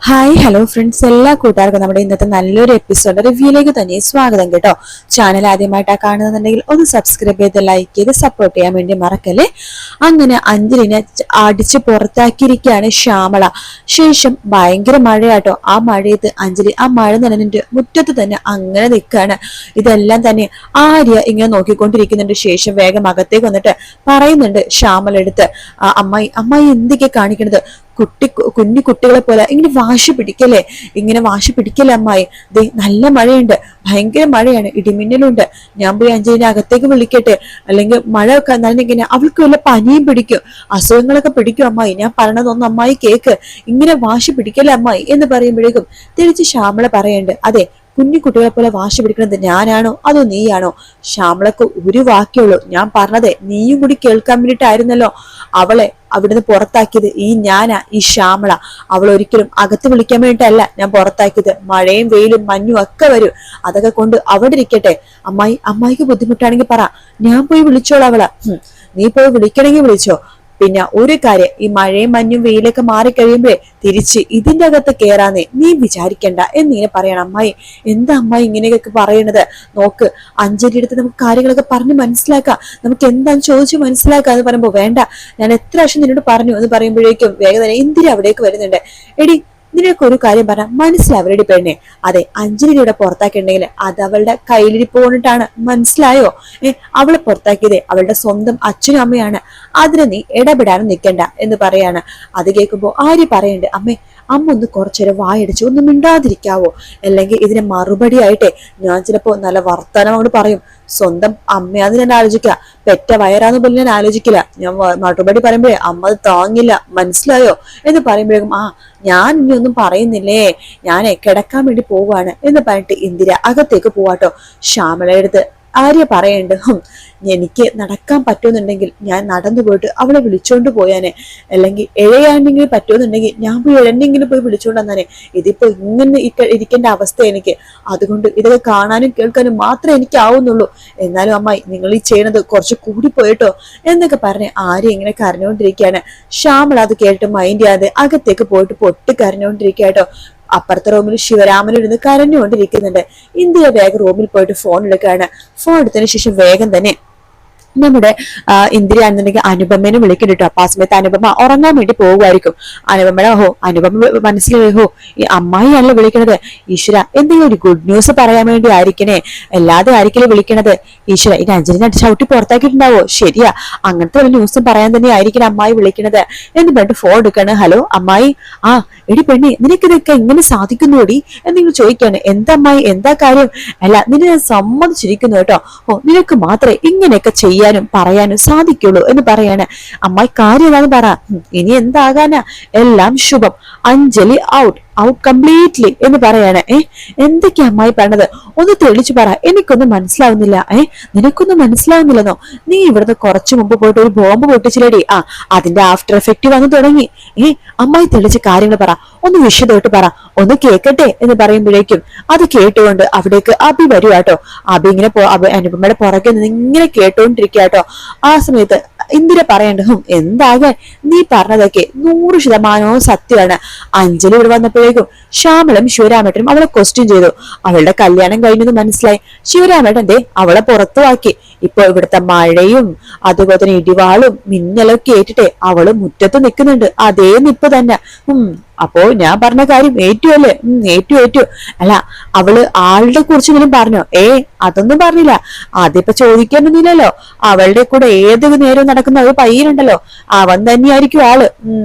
Hi hello friends, എല്ലാ കൂട്ടുകാർക്കും നമ്മുടെ ഇന്നത്തെ നല്ലൊരു എപ്പിസോഡ് റിവ്യൂയിലേക്ക് തന്നെ സ്വാഗതം കേട്ടോ. ചാനൽ ആദ്യമായിട്ടാണ് കാണുന്നുണ്ടെങ്കിൽ ഒന്ന് സബ്സ്ക്രൈബ് ചെയ്ത് ലൈക്ക് ചെയ്ത് സപ്പോർട്ട് ചെയ്യാൻ വേണ്ടി മറക്കല്ലേ. അങ്ങനെ അഞ്ജലിനെ അടിച്ച് പുറത്താക്കിയിരിക്കുകയാണ് ശ്യാമള. ശേഷം ഭയങ്കര മഴയാട്ടോ. ആ മഴയത്ത് അഞ്ജലി ആ മഴ നനഞ്ഞിട്ട് മുറ്റത്ത് തന്നെ അങ്ങനെ നിൽക്കുകയാണ്. ഇതെല്ലാം തന്നെ ആര്യ ഇങ്ങനെ നോക്കിക്കൊണ്ടിരിക്കുന്നുണ്ട്. ശേഷം വേഗം അകത്തേക്ക് വന്നിട്ട് പറയുന്നുണ്ട് ശ്യാമള എടുത്ത്, അമ്മായി അമ്മായി എന്തൊക്കെ കാണിക്കണത്, കുഞ്ഞു കുട്ടികളെ പോലെ ഇങ്ങനെ വാശി പിടിക്കല്ലേ, ഇങ്ങനെ വാശി പിടിക്കല്ലേ അമ്മായി. ദേ നല്ല മഴയുണ്ട്, ഭയങ്കര മഴയാണ്, ഇടിമിന്നലുണ്ട്. ഞാൻ പോയി അഞ്ജലിനെ അകത്തേക്ക് വിളിക്കട്ടെ, അല്ലെങ്കിൽ മഴ നനഞ്ഞിങ്ങനെ അവൾക്ക് വല്ല പനിയും പിടിക്കും, അസുഖങ്ങളൊക്കെ പിടിക്കും അമ്മായി. ഞാൻ പറയണതൊന്നും അമ്മായി കേക്ക്, ഇങ്ങനെ വാശി പിടിക്കല്ലേ അമ്മായി എന്ന് പറയുമ്പോഴേക്കും തിരിച്ച് ശ്യാമള പറയണ്ട്, അതെ കുഞ്ഞു കുട്ടികളെ പോലെ വാശി പിടിക്കുന്നത് ഞാനാണോ അതോ നീയാണോ? ശ്യാമളക്ക് ഒരു വാക്യുള്ളൂ, ഞാൻ പറഞ്ഞതേ നീയും കൂടി കേൾക്കാൻ വേണ്ടിയിട്ടായിരുന്നല്ലോ അവളെ അവിടുന്ന് പുറത്താക്കിയത്. ഞാനാ ഈ ശ്യാമള. അവൾ ഒരിക്കലും അകത്ത് വിളിക്കാൻ വേണ്ടിയിട്ടല്ല ഞാൻ പുറത്താക്കിയത്. മഴയും വെയിലും മഞ്ഞും ഒക്കെ വരും, അതൊക്കെ കൊണ്ട് അവിടെ ഇരിക്കട്ടെ. അമ്മായിക്ക് ബുദ്ധിമുട്ടാണെങ്കിൽ പറ, ഞാൻ പോയി വിളിച്ചോളാം അവളെ. നീ പോയി വിളിക്കണമെങ്കിൽ വിളിച്ചോ. പിന്നെ ഒരു കാര്യം, ഈ മഴയും മഞ്ഞും വെയിലൊക്കെ മാറിക്കഴിയുമ്പോഴേ തിരിച്ച് ഇതിന്റെ അകത്ത് കേറാന്നേ നീ വിചാരിക്കണ്ട എന്നിങ്ങനെ പറയണം. അമ്മായി എന്താ അമ്മായി ഇങ്ങനെയൊക്കെ പറയണത്? നോക്ക്, അഞ്ജലി അടുത്ത് നമുക്ക് കാര്യങ്ങളൊക്കെ പറഞ്ഞ് മനസ്സിലാക്കാം, നമുക്ക് എന്താന്ന് ചോദിച്ചു മനസ്സിലാക്കാം എന്ന് പറയുമ്പോ വേണ്ട, ഞാൻ എത്ര വർഷം നിന്നോട് പറഞ്ഞു എന്ന് പറയുമ്പോഴേക്കും വേഗം എന്തിനാ അവിടേക്ക് വരുന്നുണ്ട്. എടി നിനക്ക് ഒരു കാര്യം പറഞ്ഞാൽ മനസ്സിലാവരുടെ പെണ്ണെ, അതെ അഞ്ജലിയുടെ പുറത്താക്കിയിട്ടുണ്ടെങ്കിൽ അത് അവളുടെ കയ്യിലിരിപ്പ് കൊണ്ടിട്ടാണ്, മനസ്സിലായോ? അവളെ പുറത്താക്കിയതേ അവളുടെ സ്വന്തം അച്ഛനും അമ്മയാണ്, അതിന് നീ ഇടപെടാനും നിൽക്കണ്ട എന്ന് പറയാണ്. അത് കേൾക്കുമ്പോ ആര്യ പറയണ്ട്, അമ്മ ഒന്ന് കുറച്ചേരം വായടിച്ച് ഒന്ന് മിണ്ടാതിരിക്കാവോ, അല്ലെങ്കിൽ ഇതിന് മറുപടി ആയിട്ടെ ഞാൻ ചിലപ്പോ നല്ല വർത്തമാനം കൊണ്ട് പറയും. സ്വന്തം അമ്മയാന്ന് ഞാൻ ആലോചിക്കുക, പെറ്റ വയറാന്ന് പോലും ഞാൻ ആലോചിക്കില്ല. ഞാൻ മറുപടി പറയുമ്പോഴേ അമ്മ അത് താങ്ങില്ല, മനസ്സിലായോ എന്ന് പറയുമ്പോഴേക്കും ഞാൻ ഇനി ഒന്നും പറയുന്നില്ലേ, ഞാൻ കിടക്കാൻ വേണ്ടി പോവാണ് എന്ന് പറഞ്ഞിട്ട് ഇന്ദിര അകത്തേക്ക് പോവാട്ടോ. ശ്യാമളയുടെ അടുത്ത് ആര്യ പറയണ്ട്, എനിക്ക് നടക്കാൻ പറ്റുമെന്നുണ്ടെങ്കിൽ ഞാൻ നടന്നു പോയിട്ട് അവളെ വിളിച്ചോണ്ട് പോയാനെ, അല്ലെങ്കിൽ എഴയാണെങ്കിലും പറ്റുമെന്നുണ്ടെങ്കിൽ ഞാൻ പോയി എഴന്നെങ്കിലും പോയി വിളിച്ചോണ്ട് വന്നാനെ. ഇതിപ്പോ ഇങ്ങനെ ഇരിക്കേണ്ട അവസ്ഥ എനിക്ക്, അതുകൊണ്ട് ഇതൊക്കെ കാണാനും കേൾക്കാനും മാത്രമേ എനിക്ക് ആവുന്നുള്ളൂ. എന്നാലും അമ്മായി നിങ്ങൾ ഈ ചെയ്യണത് കുറച്ച് കൂടി പോയിട്ടോ എന്നൊക്കെ പറഞ്ഞ് ആര്യ ഇങ്ങനെ കരഞ്ഞുകൊണ്ടിരിക്കുകയാണ്. ശ്യാമള അത് കേട്ട് മൈൻഡ് ചെയ്യാതെ അകത്തേക്ക് പോയിട്ട് പൊട്ടി കരഞ്ഞുകൊണ്ടിരിക്കുകയാട്ടോ. അപ്പുറത്തെ റൂമിൽ ശിവരാമൻ ഇരുന്ന് കരഞ്ഞുകൊണ്ടിരിക്കുന്നുണ്ട്. ഇന്ത്യ വേഗം റൂമിൽ പോയിട്ട് ഫോൺ എടുക്കുകയാണ്. ഫോൺ എടുത്തതിന് ശേഷം വേഗം തന്നെ നമ്മുടെ ഇന്ദിരയാണെന്നുണ്ടെങ്കിൽ അനുപമേനെ വിളിക്കുന്നുട്ടോ. അപ്പൊ ആ സമയത്ത് അനുപമ ഉറങ്ങാൻ വേണ്ടി പോകുമായിരിക്കും. അനുപമ മനസ്സിലായോ, ഈ അമ്മായിയാണല്ലോ വിളിക്കണത്. ഈശ്വര, എന്തെങ്കിലും ഒരു ഗുഡ് ന്യൂസ് പറയാൻ വേണ്ടി ആയിരിക്കണേ, അല്ലാതെ ആയിരിക്കലേ വിളിക്കണത്. ഈശ്വര, ഇനി അഞ്ജലിനെ ചവിട്ടി പുറത്താക്കിയിട്ടുണ്ടാവോ? ശരിയാ, അങ്ങനത്തെ ഒരു ന്യൂസും പറയാൻ തന്നെ ആയിരിക്കണം അമ്മായി വിളിക്കണത് എന്ന് പറഞ്ഞിട്ട് ഫോൺ എടുക്കാണ്. ഹലോ അമ്മായി. എടി പെണ്ണി, നിനക്കിതൊക്കെ എങ്ങനെ സാധിക്കുന്നുടി എന്നിങ്ങനെ ചോദിക്കാണ്. എന്താ അമ്മായി, എന്താ കാര്യം? അല്ല, നിന്നെ ഞാൻ സമ്മതിച്ചിരിക്കുന്നു കേട്ടോ. നിനക്ക് മാത്രമേ ഇങ്ങനെയൊക്കെ ചെയ്യാനും പറയാനും സാധിക്കുള്ളൂ എന്ന് പറയാണ്. അമ്മായി കാര്യം ഏതാന്ന് പറ. ഇനി എന്താകാനാ, എല്ലാം ശുഭം, അഞ്ജലി ഔട്ട് കംപ്ലീറ്റ്ലി എന്ന് പറയാണ്. എന്തൊക്കെയാ അമ്മായി പറഞ്ഞത്, ഒന്ന് തെളിച്ചു പറ, എനിക്കൊന്നും മനസ്സിലാവുന്നില്ല. നിനക്കൊന്നും മനസ്സിലാവുന്നില്ലെന്നോ? നീ ഇവിടുന്ന് കുറച്ചു മുമ്പ് പോയിട്ട് ഒരു ബോംബ് പൊട്ടിച്ചില്ലേടി, അതിന്റെ ആഫ്റ്റർ എഫക്റ്റ് വന്നു തുടങ്ങി. അമ്മായി തെളിച്ച് കാര്യങ്ങൾ പറ, ഒന്ന് വിശദമായിട്ട് പറ, ഒന്ന് കേക്കട്ടെ എന്ന് പറയുമ്പോഴേക്കും അത് കേട്ടുകൊണ്ട് അവിടേക്ക് അഭി വരുവാട്ടോ. അഭി ഇങ്ങനെ അനുപമയുടെ പുറകെ നിന്ന് ഇങ്ങനെ കേട്ടോണ്ടിരിക്കാട്ടോ. ആ സമയത്ത് ഇന്ദിര പറയണ്ട, എന്താകാൻ, നീ പറഞ്ഞതൊക്കെ 100% സത്യമാണ്. അഞ്ജലി ഇവിടെ വന്നപ്പോഴേക്കും ശ്യാമളും ശിവരാമേട്ടനും അവളെ ക്വസ്റ്റ്യൻ ചെയ്തു. അവളുടെ കല്യാണം കഴിഞ്ഞെന്ന് മനസ്സിലായി. ശിവരാമേട്ടൻ അവളെ പുറത്തുവാക്കി. ഇപ്പൊ ഇവിടുത്തെ മഴയും അതുപോലെ തന്നെ ഇടിവാളും മിന്നലൊക്കെ ഏറ്റിട്ടെ അവള് മുറ്റത്ത് നിൽക്കുന്നുണ്ട്. അതേ നിപ്പ് തന്നെ. അപ്പോ ഞാൻ പറഞ്ഞ കാര്യം ഏറ്റു അല്ലേ? ഏറ്റു. അല്ല, അവള് ആളുടെ കുറിച്ചെങ്കിലും പറഞ്ഞോ? അതൊന്നും പറഞ്ഞില്ല. അതിപ്പോ ചോദിക്കാനൊന്നുമില്ലല്ലോ. അവളുടെ കൂടെ ഏത് നേരം നടക്കുന്ന ഒരു പയ്യനുണ്ടല്ലോ, അവൻ തന്നെയായിരിക്കും ആള്.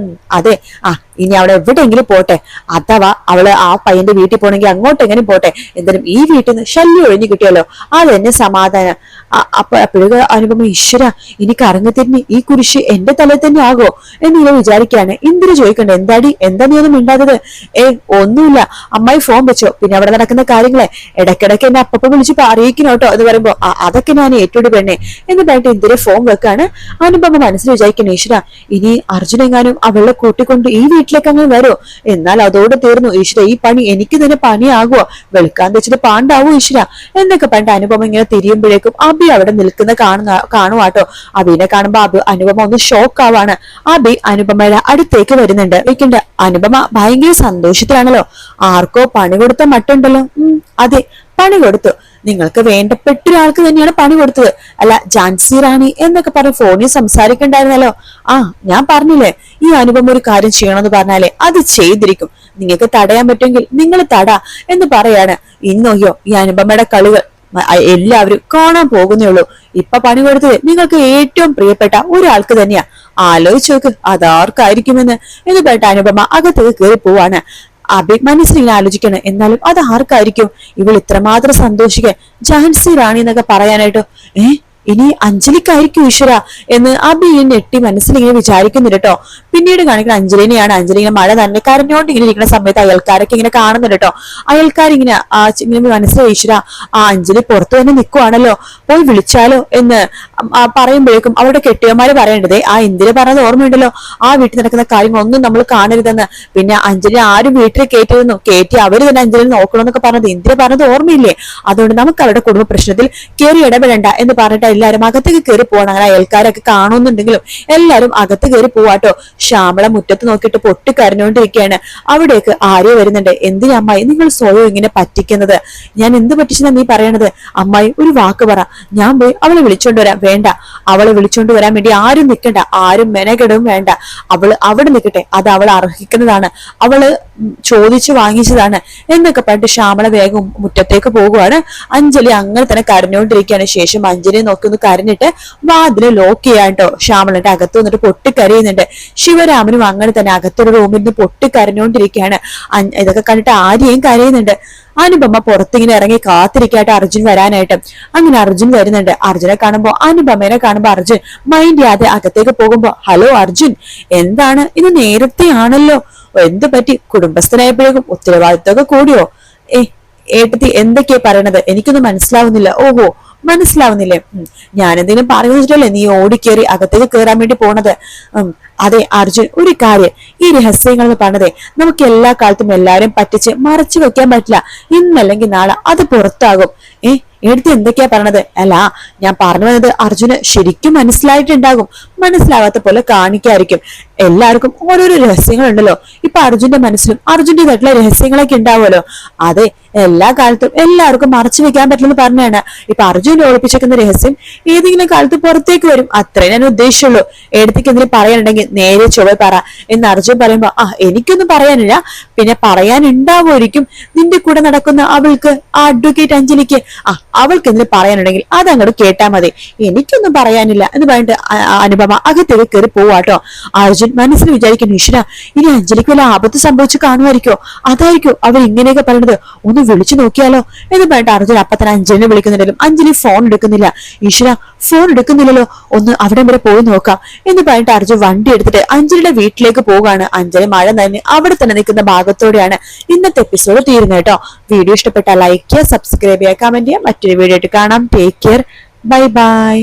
അതെ. ഇനി അവളെ എവിടെയെങ്കിലും പോട്ടെ, അഥവാ അവള് ആ പയ്യന്റെ വീട്ടിൽ പോണെങ്കിൽ അങ്ങോട്ടെങ്ങനെ പോട്ടെ, എന്തായാലും ഈ വീട്ടിൽ നിന്ന് ശല്യം ഒഴിഞ്ഞു കിട്ടിയല്ലോ, അത് തന്നെ സമാധാനം. അപ്പോഴൊക്കെ അനുപമ, ഈശ്വര, ഇനി കറങ്ങത്തിരിഞ്ഞ് ഈ കുരിശ് എന്റെ തലയിൽ തന്നെ ആകോ എന്നിങ്ങനെ വിചാരിക്കാണ്. ഇന്ദിര ചോദിക്കണ്ടേ, എന്താ നീ ഒന്നും മിണ്ടാത്തത്? ഒന്നുമില്ല അമ്മായി, ഫോൺ വെച്ചോ, പിന്നെ അവിടെ നടക്കുന്ന കാര്യങ്ങളെ ഇടയ്ക്കിടയ്ക്ക് എന്നെ അപ്പപ്പ വിളിച്ച് അറിയിക്കണോട്ടോ എന്ന് പറയുമ്പോ അതൊക്കെ ഞാൻ ഏറ്റോട് പെണ്ണെ എന്ന് പറഞ്ഞിട്ട് ഇന്ദിര ഫോൺ വെക്കാണ്. അനുപമ മനസ്സിൽ വിചാരിക്കണേ, ഈശ്വര, ഇനി അർജുനെങ്ങാനും അവളെ കൂട്ടിക്കൊണ്ട് ഈ വീട്ടിലേക്ക് അങ്ങനെ വരോ? എന്നാൽ അതോടെ തീർന്നു ഈശ്വര, ഈ പണി എനിക്ക് തന്നെ പണിയാകുമോ? വെളുക്കാൻ വെച്ചത് പാണ്ടാവോ ഈശ്വര എന്നൊക്കെ പറഞ്ഞിട്ട് അനുപമ ഇങ്ങനെ തിരിയുമ്പോഴേക്കും അബി അവിടെ നിൽക്കുന്ന കാണുവാട്ടോ. അബിനെ കാണുമ്പോ അനുപമ ഒന്ന് ഷോക്ക് ആവാണ്. അബി അനുപമയുടെ അടുത്തേക്ക് വരുന്നുണ്ട്. അനുപമ ഭയങ്കര സന്തോഷത്തിലാണല്ലോ. ആർക്കോ പണി കൊടുത്ത മട്ടുണ്ടല്ലോ. അതെ, പണി കൊടുത്തു. നിങ്ങൾക്ക് വേണ്ടപ്പെട്ട ഒരാൾക്ക് തന്നെയാണ് പണി കൊടുത്തത്. അല്ല, ജാൻസി റാണി എന്നൊക്കെ പറഞ്ഞ് ഫോണിൽ സംസാരിക്കണ്ടായിരുന്നല്ലോ. ഞാൻ പറഞ്ഞില്ലേ, ഈ അനുപമ ഒരു കാര്യം ചെയ്യണമെന്ന് പറഞ്ഞാലേ അത് ചെയ്തിരിക്കും. നിങ്ങൾക്ക് തടയാൻ പറ്റുമെങ്കിൽ നിങ്ങൾ തടാ എന്ന് പറയാണ്. ഇന്നോയ്യോ ഈ അനുപമയുടെ കളികൾ എല്ലാവരും കാണാൻ പോകുന്നേ ഉള്ളൂ. ഇപ്പൊ പണി കൊടുത്തത് നിങ്ങൾക്ക് ഏറ്റവും പ്രിയപ്പെട്ട ഒരാൾക്ക് തന്നെയാ. ആലോചിച്ച് നോക്ക് അതാർക്കായിരിക്കുമെന്ന് എന്ന് പറഞ്ഞിട്ട് അനുപമ അകത്തേക്ക് കയറി പോവാണ്. അബി മനസ്സിലിങ്ങനെ ആലോചിക്കണം, എന്നാലും അത് ആർക്കായിരിക്കും? ഇവൾ ഇത്രമാത്രം സന്തോഷിക്കാൻ ജാൻസി റാണി എന്നൊക്കെ പറയാനായിട്ടോ? ഇനി അഞ്ജലിക്കായിരിക്കും ഈശ്വര എന്ന് അബി ഞെട്ടി മനസ്സിലിങ്ങനെ വിചാരിക്കുന്നുണ്ട് കേട്ടോ. പിന്നീട് കാണിക്കുന്ന അഞ്ജലിനെയാണ്. അഞ്ജലി ഇങ്ങനെ മഴ തന്നെ കരഞ്ഞോണ്ട് ഇങ്ങനെ ഇരിക്കുന്ന സമയത്ത് അയൽക്കാരൊക്കെ ഇങ്ങനെ കാണുന്നുണ്ട് കേട്ടോ. അയൽക്കാരിങ്ങനെ ഇങ്ങനെ മനസ്സിലായി, ഈശ്വര ആ അഞ്ജലി പുറത്തു തന്നെ നിൽക്കുവാണല്ലോ, പോയി വിളിച്ചാലോ എന്ന് പറയുമ്പോഴേക്കും അവരുടെ കെട്ടിയന്മാര് പറയേണ്ടത് ആ ഇന്ദിര പറഞ്ഞത് ഓർമ്മയുണ്ടല്ലോ, ആ വീട്ടിൽ നടക്കുന്ന കാര്യങ്ങളൊന്നും നമ്മൾ കാണരുതെന്ന്. പിന്നെ അഞ്ജലി ആരും വീട്ടിൽ കയറ്റി അവര് തന്നെ അഞ്ജലി നോക്കണമെന്നൊക്കെ പറഞ്ഞത് ഇന്ദിര പറഞ്ഞത് ഓർമ്മയില്ലേ? അതുകൊണ്ട് നമുക്ക് അവരുടെ കുടുംബ പ്രശ്നത്തിൽ കയറി ഇടപെടണ്ട എന്ന് പറഞ്ഞിട്ട് എല്ലാരും അകത്തേക്ക് കയറി പോകണം. അങ്ങനെ അയൽക്കാരൊക്കെ കാണുന്നുണ്ടെങ്കിലും എല്ലാരും അകത്ത് കയറി പോവാട്ടോ. ശ്യാമള മുറ്റത്ത് നോക്കിയിട്ട് പൊട്ടിക്കരഞ്ഞുകൊണ്ടിരിക്കുകയാണ്. അവിടേക്ക് ആര്യ വരുന്നുണ്ട്. എന്തിനാ അമ്മായി നിങ്ങൾ സ്വയം ഇങ്ങനെ പറ്റിക്കുന്നത്? ഞാൻ എന്ത് പറ്റിച്ചെന്നാ നീ പറയണത്? അമ്മായി ഒരു വാക്ക് പറ, ഞാൻ പോയി അവളെ വിളിച്ചോണ്ട് വരാം. വേണ്ട, അവളെ വിളിച്ചോണ്ട് വരാൻ വേണ്ടി ആരും നിൽക്കണ്ട, ആരും മെനകെടവും വേണ്ട. അവള് അവിടെ നിൽക്കട്ടെ, അത് അവൾ അർഹിക്കുന്നതാണ്, അവള് ചോദിച്ചു വാങ്ങിച്ചതാണ് എന്നൊക്കെ പറഞ്ഞിട്ട് ശ്യാമള വേഗം മുറ്റത്തേക്ക് പോകുവാണ്. അഞ്ജലി അങ്ങനെ തന്നെ കരഞ്ഞുകൊണ്ടിരിക്കുകയാണ്. ശേഷം അഞ്ജലിയെ നോക്കി ഒന്ന് കരഞ്ഞിട്ട് വാതില് ലോക്ക് ചെയ്യാട്ടോ. ശ്യാമളന്റെ അകത്ത് വന്നിട്ട് പൊട്ടിക്കരയുന്നുണ്ട്. ശിവരാമനും അങ്ങനെ തന്നെ അകത്തൊരു റൂമിൽ നിന്ന് പൊട്ടിക്കരഞ്ഞുകൊണ്ടിരിക്കുകയാണ്. ഇതൊക്കെ കണ്ടിട്ട് ആരെയും കരയുന്നുണ്ട്. അനുപമ പുറത്തിങ്ങനെ ഇറങ്ങി കാത്തിരിക്കാട്ട് അർജുൻ വരാനായിട്ട്. അങ്ങനെ അർജുൻ വരുന്നുണ്ട്. അർജുനെ കാണുമ്പോ അനുപമേനെ കാണുമ്പോ അർജുൻ മൈൻഡ് ചെയ്യാതെ അകത്തേക്ക് പോകുമ്പോ, ഹലോ അർജുൻ, എന്താണ് ഇത് നേരത്തെ ആണല്ലോ, എന്ത് പറ്റി? കുടുംബസ്ഥനായപ്പോഴേക്കും ഉത്തരവാദിത്വമൊക്കെ കൂടിയോ? ഏട്ടത്തി എന്തൊക്കെയാ പറയണത്? എനിക്കൊന്നും മനസ്സിലാവുന്നില്ല. ഓഹോ, മനസ്സിലാവുന്നില്ലേ? ഞാൻ എന്തെങ്കിലും പറയുന്നിട്ടല്ലേ നീ ഓടിക്കേറി അകത്തേക്ക് കയറാൻ വേണ്ടി പോണത്? അതെ അർജുൻ, ഒരു കാര്യം, ഈ രഹസ്യങ്ങൾ എന്ന് പറഞ്ഞതേ നമുക്ക് എല്ലാ കാലത്തും എല്ലാരും പറ്റിച്ച് മറച്ചു വെക്കാൻ പറ്റില്ല. ഇന്നല്ലെങ്കിൽ നാളെ അത് പുറത്താകും. എടുത്ത് എന്തൊക്കെയാ പറഞ്ഞത്? അല്ല, ഞാൻ പറഞ്ഞു വന്നത് അർജുന് ശരിക്കും മനസ്സിലായിട്ടുണ്ടാകും, മനസ്സിലാവാത്ത പോലെ കാണിക്കായിരിക്കും. എല്ലാവർക്കും ഓരോരോ രഹസ്യങ്ങളുണ്ടല്ലോ. ഇപ്പൊ അർജുന്റെ മനസ്സിലും അർജുന്റേതായിട്ടുള്ള രഹസ്യങ്ങളൊക്കെ ഉണ്ടാവുമല്ലോ. അതെ, എല്ലാ കാലത്തും എല്ലാവർക്കും മറച്ചു വെക്കാൻ പറ്റില്ലെന്ന് പറഞ്ഞാണ്. ഇപ്പൊ അർജുൻ ഒളിപ്പിച്ചേക്കുന്ന രഹസ്യം ഏതെങ്കിലും കാലത്ത് പുറത്തേക്ക് വരും, അത്രേ ഞാൻ ഉദ്ദേശിച്ചുള്ളൂ. എടുത്തേക്ക് എന്തെങ്കിലും പറയാനുണ്ടെങ്കിൽ നേരെ ചൊവ്വ പറ എന്ന് അർജുൻ പറയുമ്പോ, എനിക്കൊന്നും പറയാനില്ല, പിന്നെ പറയാനുണ്ടാവുമായിരിക്കും. നിന്റെ കൂടെ നടക്കുന്ന അവൾക്ക്, ആ അഡ്വക്കേറ്റ് അഞ്ജലിക്ക്, അവൾക്ക് എന്തെങ്കിലും പറയാനുണ്ടെങ്കിൽ അതങ്ങോട്ട് കേട്ടാ മതി, എനിക്കൊന്നും പറയാനില്ല എന്ന് പറഞ്ഞിട്ട് അനുപമ അകത്തേക്ക് കയറി പോവാട്ടോ. അർജുൻ മനസ്സിൽ വിചാരിക്കുന്നു, ഈശ്വര, ഇനി അഞ്ജലിക്ക് വല്ല ആപത്ത് സംഭവിച്ചു കാണുമായിരിക്കോ? അതായിരിക്കും അവർ ഇങ്ങനെയൊക്കെ പറയുന്നത്, ഒന്ന് വിളിച്ചു നോക്കിയാലോ എന്ന് പറഞ്ഞിട്ട് അർജുൻ അപ്പൊ തന്നെ അഞ്ജലിനെ വിളിക്കുന്നുണ്ടെങ്കിലും അഞ്ജലി ഫോൺ എടുക്കുന്നില്ല. ഈശ്വര, ഫോൺ എടുക്കുന്നില്ലല്ലോ, ഒന്ന് അവിടെ വരെ പോയി നോക്കാം എന്ന് പറഞ്ഞിട്ട് അർജുൻ വണ്ടി എടുത്തിട്ട് അഞ്ജലിയുടെ വീട്ടിലേക്ക് പോവുകയാണ്. അഞ്ജലി മഴ തന്നെ അവിടെ തന്നെ നിൽക്കുന്ന ഭാഗത്തോടെയാണ് ഇന്നത്തെ എപ്പിസോഡ് തീരുന്നത് കേട്ടോ. വീഡിയോ ഇഷ്ടപ്പെട്ടാൽ ലൈക്ക് ചെയ്യുക, സബ്സ്ക്രൈബ് ചെയ്യുക, കമന്റ് ചെയ്യുക. മറ്റൊരു വീഡിയോ ആയിട്ട് കാണാം. Take care, bye bye.